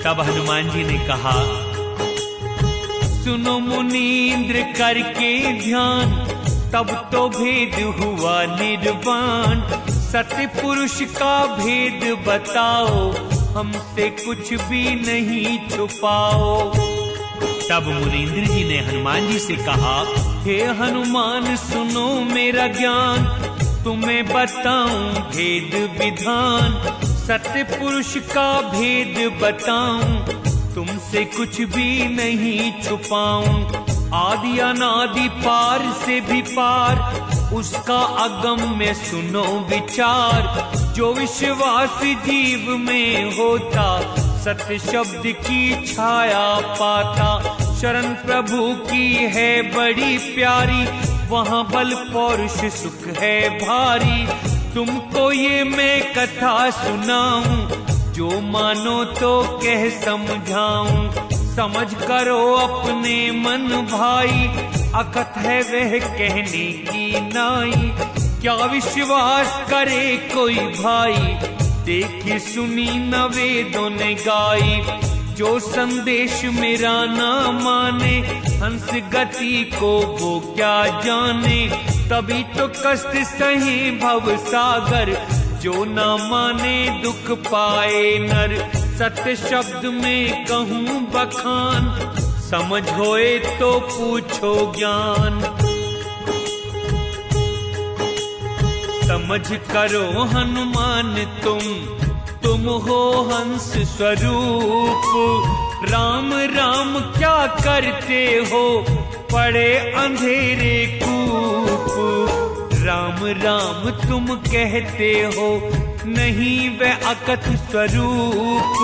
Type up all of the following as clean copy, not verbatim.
तब हनुमान जी ने कहा, सुनो मुनींद्र करके ध्यान, तब तो भेद हुआ निर्वाण। सत्य पुरुष का भेद बताओ, हमसे कुछ भी नहीं छुपाओ। तब मुनींद्र जी ने हनुमान जी से कहा, हे हनुमान सुनो मेरा ज्ञान, तुम्हें बताऊं भेद विधान। सत्य पुरुष का भेद बताऊं, तुमसे कुछ भी नहीं छुपाऊं। आदि अनादि पार से भी पार, उसका अगम में सुनो विचार। जो विश्वास जीव में होता, सत्य शब्द की छाया पाता। शरण प्रभु की है बड़ी प्यारी, वहाँ बल पौरुष सुख है भारी। तुमको ये मैं कथा सुनाऊं, जो मानो तो कह समझाऊं। समझ करो अपने मन भाई, अकथ है वह कहने की नाई। क्या विश्वास करे कोई भाई, देखी सुनी न वेदों ने गाई। जो संदेश मेरा ना माने, हंस गति को वो क्या जाने। तभी तो कष्ट सहे भव सागर, जो ना माने दुख पाए नर। सत्य शब्द में कहूँ बखान, समझ होए तो पूछो ज्ञान। समझ करो हनुमान तुम हो हंस स्वरूप। राम राम क्या करते हो, पड़े अंधेरे कूप। राम राम तुम कहते हो, नहीं वह अकथ स्वरूप।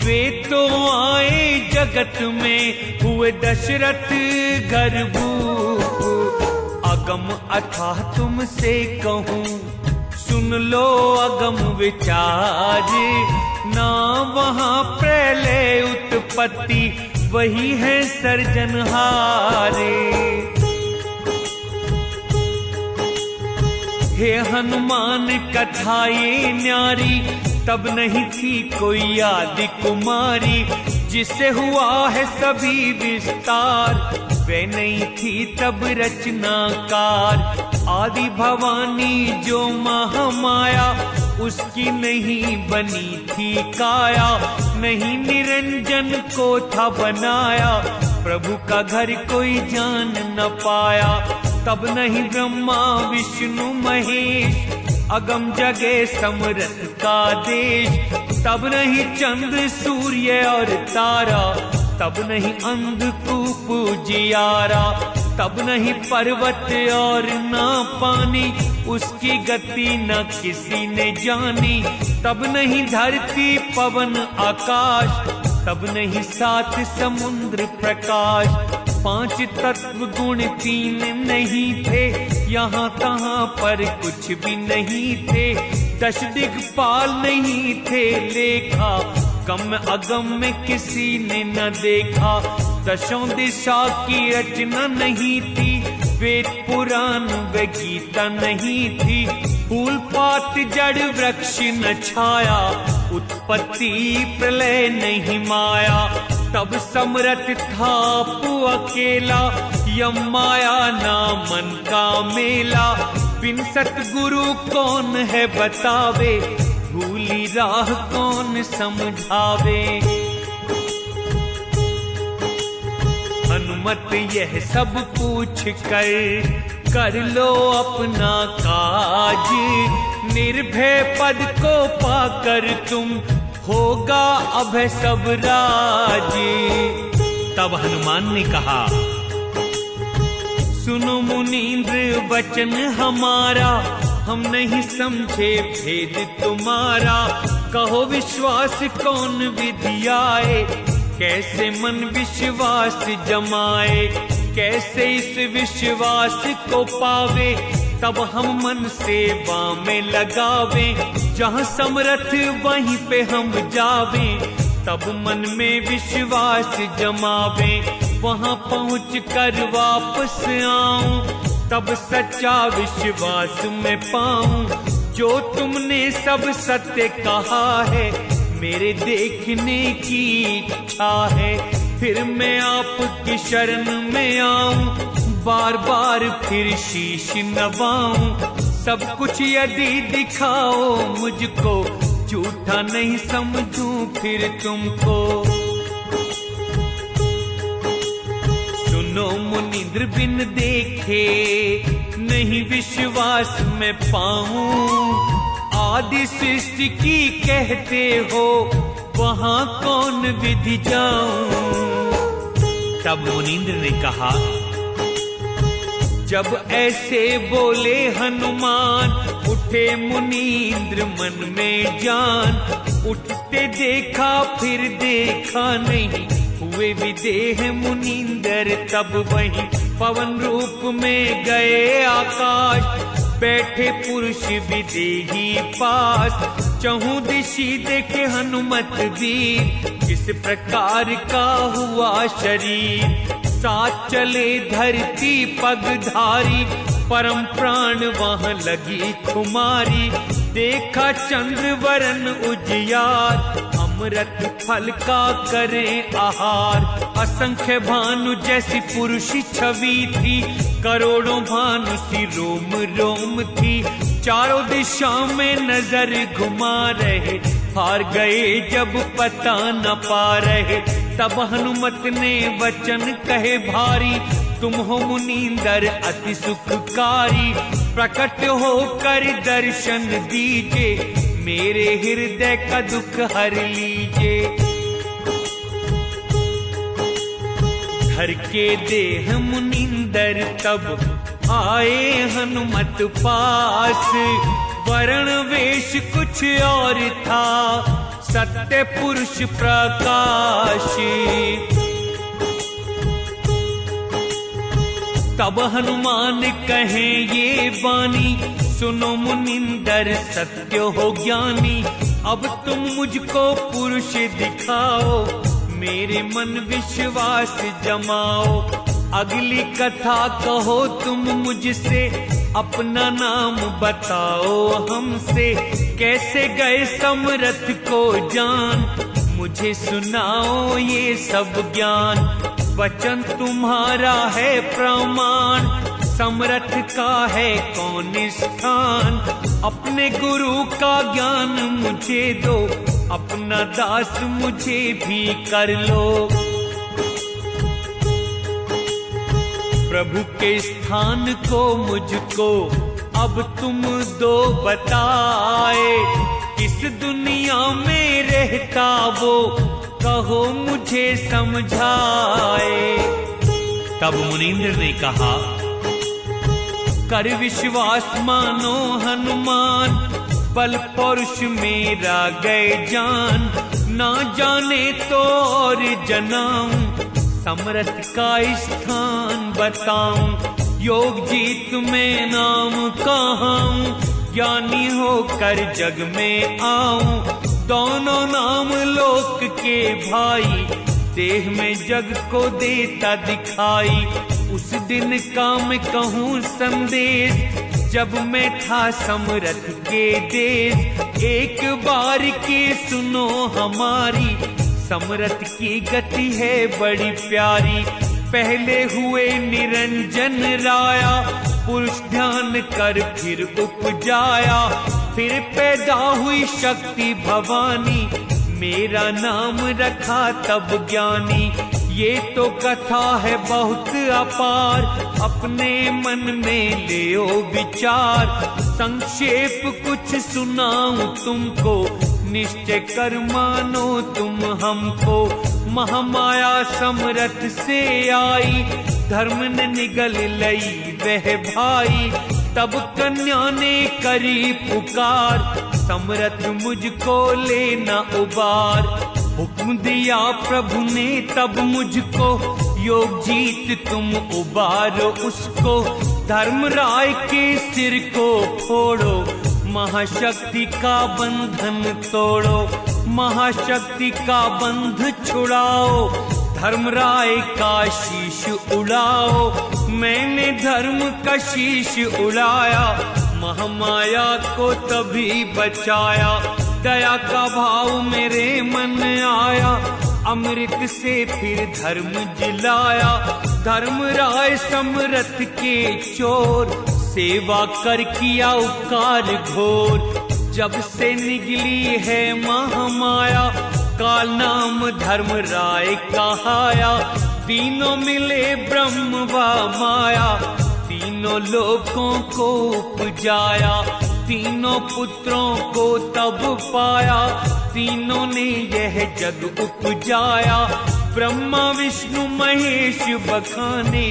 वे तो आए जगत में, हुए दशरथ गर्भूप। अगम अथाह तुमसे कहूँ, सुन लो अगम विचार। ना वहाँ प्रलय उत्पत्ति, वही है सर्जनहारे। हे हनुमान कथा ये न्यारी, तब नहीं थी कोई आदि कुमारी। जिससे हुआ है सभी विस्तार, वे नहीं थी तब रचनाकार। आदि भवानी जो महामाया, उसकी नहीं बनी थी काया। नहीं निरंजन को था बनाया, प्रभु का घर कोई जान न पाया। तब नहीं ब्रह्मा विष्णु महेश, अगम जगे समरथ का देश। तब नहीं चंद्र सूर्य और तारा, तब नहीं अंधकूप जियारा। तब नहीं पर्वत और ना पानी, उसकी गति न किसी ने जानी। तब नहीं धरती पवन आकाश, तब नहीं सात समुद्र प्रकाश। पांच तत्व गुण तीन नहीं थे, यहाँ तहाँ पर कुछ भी नहीं थे। दश दिक्पाल नहीं थे लेखा, गम अगम में किसी ने न देखा। दशों दिशा की रचना नहीं थी, वेद पुराण व गीता नहीं थी। फूल पात जड़ वृक्ष न छाया, उत्पत्ति प्रलय नहीं माया। तब समरथ था पु अकेला, यम माया ना मन का मेला। बिन सतगुरु कौन है बतावे, भूली राह कौन समझावे। हनुमत यह सब पूछ कर लो अपना काज। निर्भय पद को पाकर तुम, होगा अभय सब राज। तब हनुमान ने कहा, सुनो मुनींद्र वचन हमारा, हम नहीं समझे भेद तुम्हारा। कहो विश्वास कौन विधि आए, कैसे मन विश्वास जमाए। कैसे इस विश्वास को पावे, तब हम मन सेवा में लगावे। जहाँ समरथ वहीं पे हम जावे, तब मन में विश्वास जमावे। वहाँ पहुँच कर वापस आऊं, तब सच्चा विश्वास में पाऊं। जो तुमने सब सत्य कहा है, मेरे देखने की इच्छा है। फिर मैं आपकी शरण में आऊं, बार बार फिर शीश नवाऊं। सब कुछ यदि दिखाओ मुझको, झूठा नहीं समझूं फिर तुमको। सुनो मुनींद्र, बिन देखे नहीं विश्वास में पाऊं। आदि सृष्टि की कहते हो, वहां कौन विधि जाऊं। तब मुनींद्र ने कहा, जब ऐसे बोले हनुमान, उठे मुनींद्र मन में जान। उठते देखा फिर देखा नहीं, हुए विदेह मुनींद्र तब वहीं। पवन रूप में गए आकाश, बैठे पुरुष विदेही पास। चहु दिशि देखे हनुमत वीर, किस प्रकार का हुआ शरीर। साथ चले धरती पगधारी, परम प्राण वहां लगी खुमारी। देखा चंद्र वरण उजियार, अमृत फल का करें आहार। असंख्य भानु जैसी पुरुष छवि थी, करोड़ों भानु सी रोम रोम थी। चारों दिशा में नजर घुमा रहे, हार गए जब पता न पा रहे। तब हनुमत ने वचन कहे भारी, तुम हो मुनींदर अति सुखकारी। प्रकट होकर दर्शन दीजे, मेरे हृदय का दुख हर लीजे। धर के देह मुनींदर तब आए हनुमत पास। वरण वेश कुछ और था, सत्य पुरुष प्रकाश। तब हनुमान कहे ये वाणी, सुनो मुनिंदर सत्य हो ज्ञानी। अब तुम मुझको पुरुष दिखाओ, मेरे मन विश्वास जमाओ। अगली कथा कहो तुम मुझसे, अपना नाम बताओ हमसे। कैसे गए समरथ को जान, मुझे सुनाओ ये सब ज्ञान। वचन तुम्हारा है प्रमाण, समरथ का है कौन स्थान। अपने गुरु का ज्ञान मुझे दो, अपना दास मुझे भी कर लो। प्रभु के स्थान को मुझको अब तुम दो बताए। किस दुनिया में रहता वो, कहो मुझे समझाए। तब मुनींद्र ने कहा, कर विश्वास मानो हनुमान। बल पौरुष मेरा गए जान, ना जाने तो और जनाऊं। समरथ का स्थान बताऊं, योग जीत में नाम कहाऊं। ज्ञानी होकर जग में आऊं, दोनों नाम लोक के भाई। देह में जग को देता दिखाई, उस दिन का मैं कहूँ संदेश। जब मैं था समरथ के देश, एक बार की सुनो हमारी। समरथ की गति है बड़ी प्यारी, पहले हुए निरंजन राया। पुरुष ध्यान कर फिर उपजाया, फिर पैदा हुई शक्ति भवानी। मेरा नाम रखा तब ज्ञानी। ये तो कथा है बहुत अपार, अपने मन में लेओ विचार। संक्षेप कुछ सुनाऊं तुमको, निश्चय कर मानो तुम हमको। महामाया समरथ से आई, धर्म ने निगल लई वह भाई। तब कन्या ने करी पुकार, समरथ मुझको लेना उबार। हुक्म दिया प्रभु ने तब मुझको, योग जीत तुम उबारो उसको। धर्मराय के सिर को फोड़ो, महाशक्ति का बंधन तोड़ो। महाशक्ति का बंध छुड़ाओ, धर्मराय का शीश उड़ाओ। मैंने धर्म का शीश उड़ाया, महामाया को तभी बचाया। दया का भाव मेरे मन आया, अमृत से फिर धर्म जिलाया। धर्मराय समरथ के चोर, सेवा कर किया उपकार घोर। जब से निकली है महामाया, काल नाम धर्मराय कहाया। तीनों मिले ब्रह्म व माया, तीनों लोकों को उपजाया। तीनों पुत्रों को तब पाया, तीनों ने यह जग उपजाया। ब्रह्मा विष्णु महेश बखाने,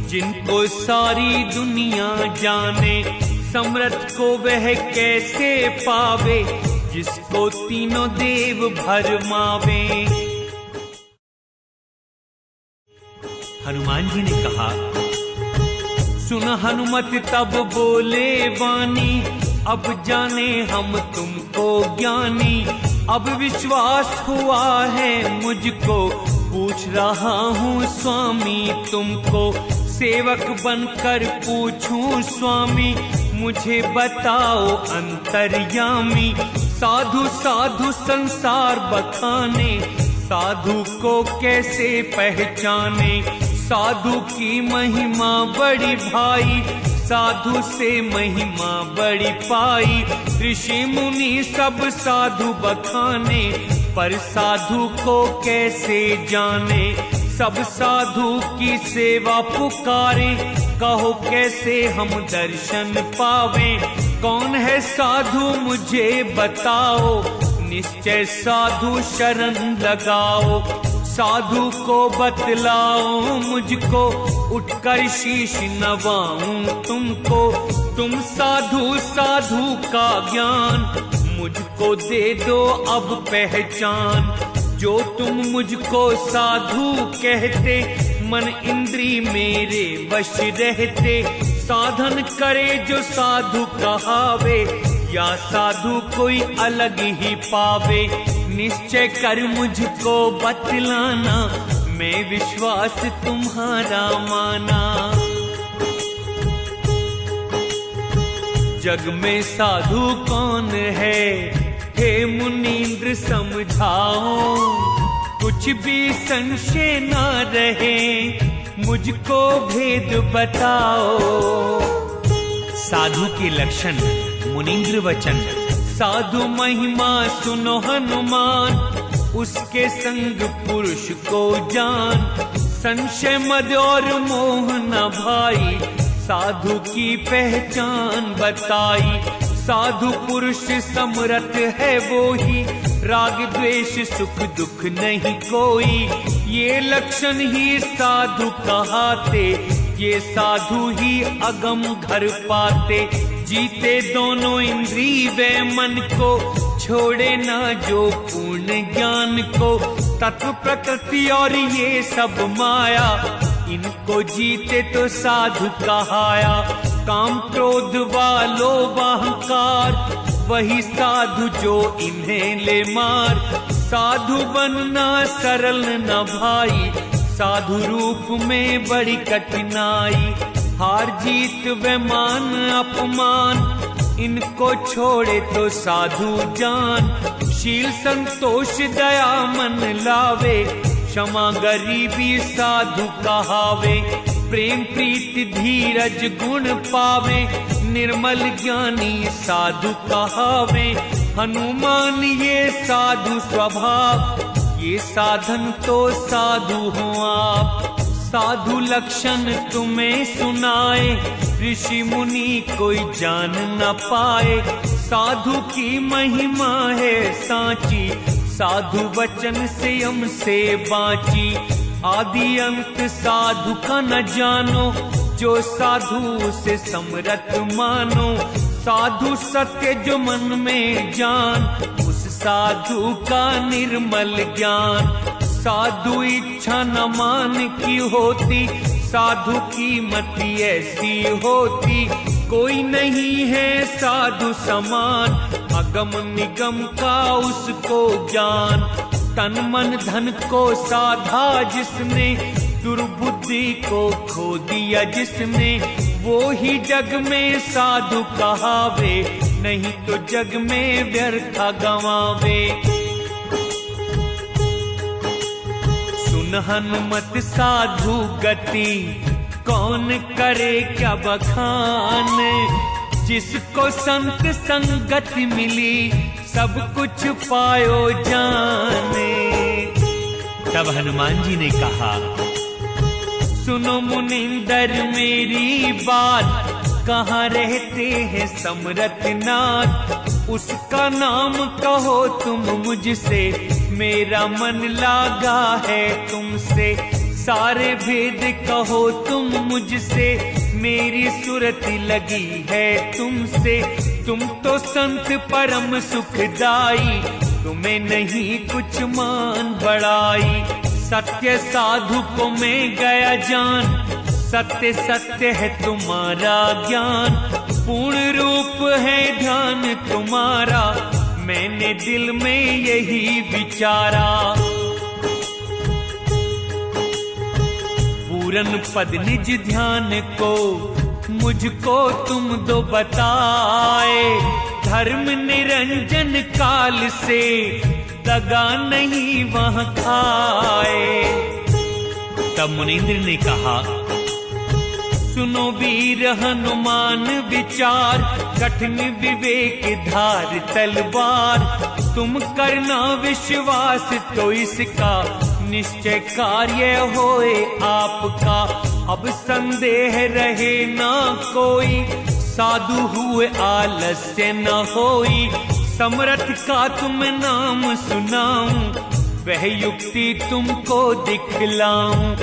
जिनको सारी दुनिया जाने। समरथ को वह कैसे पावे, जिसको तीनों देव भरमावे। हनुमान जी ने कहा, सुन हनुमत तब बोले वाणी, अब जाने हम तुमको ज्ञानी। अब विश्वास हुआ है मुझको, पूछ रहा हूँ स्वामी तुमको। सेवक बनकर पूछूं स्वामी, मुझे बताओ अंतर्यामी। साधु साधु संसार बखाने, साधु को कैसे पहचाने। साधु की महिमा बड़ी भाई, साधु से महिमा बड़ी पाई। ऋषि मुनि सब साधु बखाने, पर साधु को कैसे जाने। सब साधु की सेवा पुकारे, कहो कैसे हम दर्शन पावे। कौन है साधु मुझे बताओ, निश्चय साधु शरण लगाओ। साधु को बतलाओ मुझको, उठकर शीश नवाऊं तुमको। तुम साधु साधु का ज्ञान, मुझको दे दो अब पहचान। जो तुम मुझको साधु कहते, मन इंद्री मेरे वश रहते। साधन करे जो साधु कहावे, या साधु कोई अलग ही पावे। निश्चय कर मुझको बतलाना, मैं विश्वास तुम्हारा माना। जग में साधु कौन है, हे मुनींद्र समझाओ। कुछ भी संशय ना रहे, मुझको भेद बताओ। साधु के लक्षण मुनींद्र वचन, साधु महिमा सुनो हनुमान। उसके संग पुरुष को जान, संशय मद और मोह न भाई। साधु की पहचान बताई, साधु पुरुष समरथ है वो ही। राग द्वेष सुख दुख नहीं कोई, ये लक्षण ही साधु कहाते। ये साधु ही अगम घर पाते। जीते दोनों इंद्री व मन को, छोड़े ना जो पूर्ण ज्ञान को। तत्व प्रकृति और ये सब माया, इनको जीते तो साधु कहाया। काम क्रोध व लोभ अहंकार, वही साधु जो इन्हें ले मार। साधु बनना सरल न भाई, साधु रूप में बड़ी कठिनाई। हार जीत व मान अपमान, इनको छोड़े तो साधु जान। शील संतोष दया मन लावे, क्षमा गरीबी साधु कहावे। प्रेम प्रीति धीरज गुण पावे, निर्मल ज्ञानी साधु कहावे। हनुमान ये साधु स्वभाव, ये साधन तो साधु हो आप। साधु लक्षण तुम्हें सुनाए, ऋषि मुनि कोई जान न पाए। साधु की महिमा है सांची, साधु वचन से यम से बाँची। आदि अंत साधु का न जानो, जो साधु से समरथ मानो। साधु सत्य जो मन में जान, उस साधु का निर्मल ज्ञान। साधु इच्छा न मान की होती, साधु की मति ऐसी होती। कोई नहीं है साधु समान, अगम निगम का उसको ज्ञान। तन मन धन को साधा जिसने, दुर्बुद्धि को खो दिया जिसने। वो ही जग में साधु कहावे, नहीं तो जग में व्यर्थ गवावे। सुन हनुमत साधु गति, कौन करे क्या बखान। जिसको संत संगत मिली, सब कुछ पायो जाने। तब हनुमान जी ने कहा, सुनो मुनिंदर मेरी बात, कहाँ रहते हैं समरथ नाथ। उसका नाम कहो तुम मुझसे, मेरा मन लागा है तुमसे। सारे भेद कहो तुम मुझसे, मेरी सुरति लगी है तुमसे। तुम तो संत परम सुखदाई, तुम्हें नहीं कुछ मान बढ़ाई। सत्य साधु को मैं गया जान, सत्य सत्य है तुम्हारा ज्ञान। पूर्ण रूप है ध्यान तुम्हारा, मैंने दिल में यही विचारा। पूरन पद निज ध्यान को, मुझको तुम दो बताए। धर्म निरंजन काल से, दगा नहीं वहां खाए। तब मुनींद्र ने कहा, सुनो वीर हनुमान विचार, कठिन विवेक धार तलवार। तुम करना विश्वास तो इसका, निश्चय कार्य होए आपका। अब संदेह रहे ना कोई, साधु हुए आलस्य न होई। समरथ का तुम नाम सुनाऊं, वह युक्ति तुमको दिखलाऊं।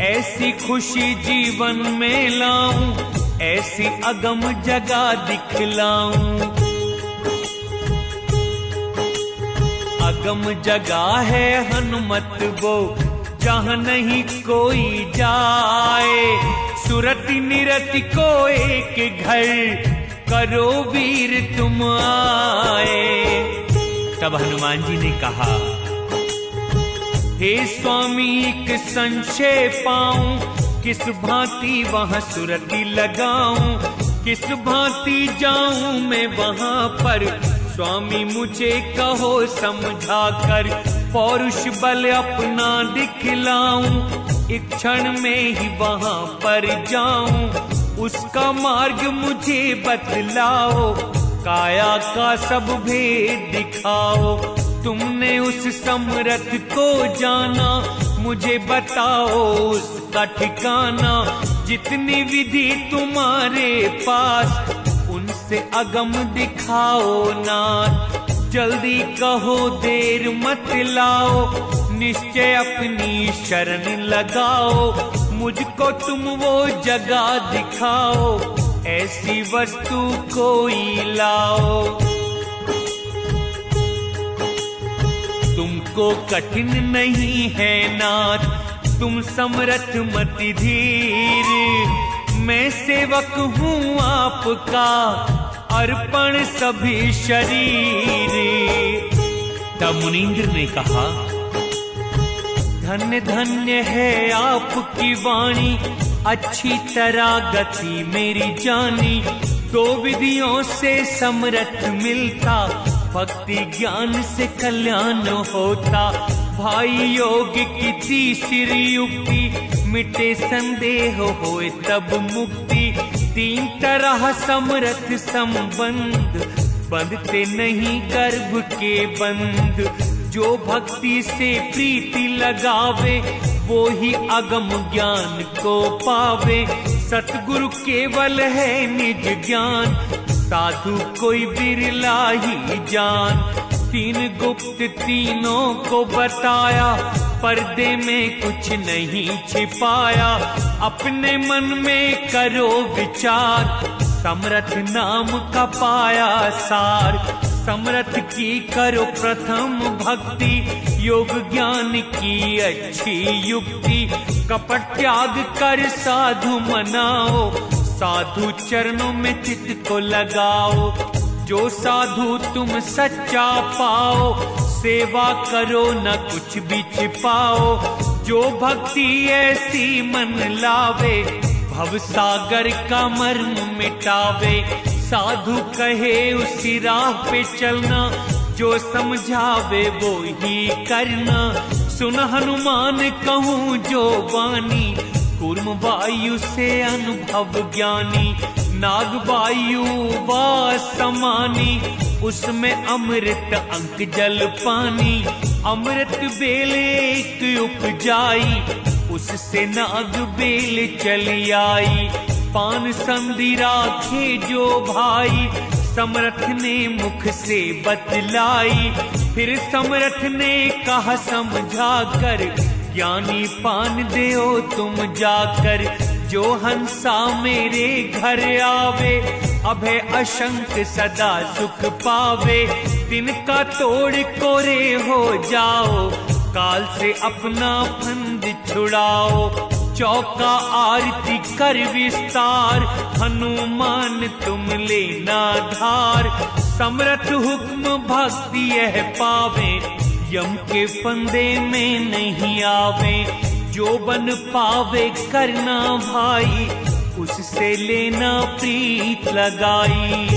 ऐसी खुशी जीवन में लाऊं, ऐसी अगम जगह दिखलाऊं। अगम जगह है हनुमत वो, जहाँ नहीं कोई जाए। सुरति निरति को एक घर, करो वीर तुम आए। तब हनुमान जी ने कहा, हे स्वामी एक संशय पाऊं, किस भांति वहां सुरति लगाऊं। किस भांति जाऊं मैं वहां पर, स्वामी मुझे कहो समझा कर। पौरुष बल अपना दिखलाऊं, एक क्षण में ही वहां पर जाऊं। उसका मार्ग मुझे बतलाओ, काया का सब भेद दिखाओ। तुमने उस समरथ को जाना, मुझे बताओ उसका ठिकाना। जितनी विधि तुम्हारे पास, उनसे अगम दिखाओ नाथ। जल्दी कहो देर मत लाओ, निश्चय अपनी शरण लगाओ। मुझको तुम वो जगह दिखाओ, ऐसी वस्तु कोई लाओ। तुमको कठिन नहीं है नाथ, तुम समरथ मति धीर। मैं सेवक हूँ आपका, अर्पण सभी शरीर। तब मुनींद्र ने कहा, धन्य धन्य है आपकी वाणी, अच्छी तरह गति मेरी जानी। दो विधियों से समरथ मिलता, भक्ति ज्ञान से कल्याण होता। भाई योग की तीसरी युक्ति, मिटे संदेह होए तब मुक्ति। तीन तरह समरथ संबंध, बंधते नहीं गर्भ के बंध। जो भक्ति से प्रीति लगावे, वो ही अगम ज्ञान को पावे। सतगुरु केवल है निज ज्ञान, साधु कोई बिरला ही जान। तीन गुप्त तीनों को बताया, पर्दे में कुछ नहीं छिपाया। अपने मन में करो विचार, समरथ नाम का पाया सार। समरथ की करो प्रथम भक्ति, योग ज्ञान की अच्छी युक्ति। कपट त्याग कर साधु मनाओ, साधु चरणों में चित्त को लगाओ। जो साधु तुम सच्चा पाओ, सेवा करो न कुछ भी छिपाओ। जो भक्ति ऐसी मन लावे, भव सागर का मर्म मिटावे। साधु कहे उसी राह पे चलना, जो समझावे वो ही करना। सुन हनुमान कहूँ जो वाणी, कूर्म वायु से अनुभव ज्ञानी। नाग वायु वा समानी, उसमें अमृत अंक जल पानी। अमृत बेल एक उपजाई, उससे नाग बेल चली आई। पान संधि राखे जो भाई, समर्थ ने मुख से बतलाई। फिर समर्थ ने कहा समझा कर, ज्ञानी पान देओ तुम जाकर। जो हंसा मेरे घर आवे, अभय अशंक सदा सुख पावे। तिनका तोड़ कोरे हो जाओ, काल से अपना फंद छुड़ाओ। चौका आरती कर विस्तार, हनुमान तुम लेना धार। समर्थ हुक्म भक्ति यह पावे, यम के फंदे में नहीं आवे। जो बन पावे करना भाई, उससे लेना प्रीत लगाई।